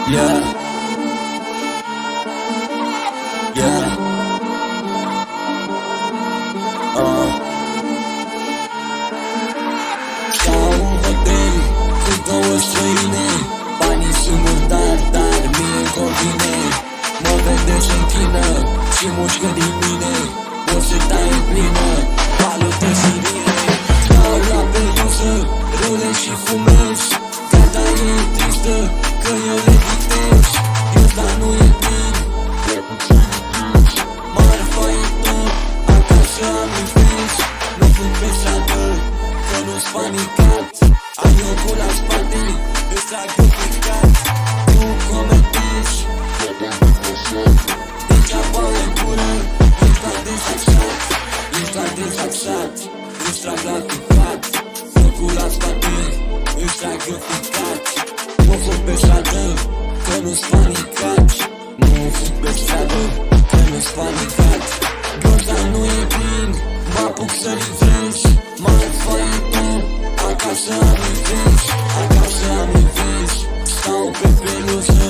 Yeah. Yeah. Stau în hotel cu două străine, banii sunt murdari, dar mie-mi convine. Mă vede și închină și mușcă din mine, o să taie plină, palute sirine. Stau la peluză, râle și fumez, gata e tristă, că eu le dictez. Iuda nu e plin, marfa e tot, acasă am invins. Nu fug pe stradă, că nu-s panicat, ai locul la spate, îți trag eu picat. Tu comentezi, degeaba e bună, ești doar dezaxat, ești doar dezaxat, îți trag la picat. Locul la spate, îți trag eu picat. Nu fug pe stradă, că nu-s panicat, nu fug pe stradă, că nu-s panicat. Găta nu e plin, mă apuc să livrez, marfa e tot, acasă am invins, acasă am invins. Stau pe peluză,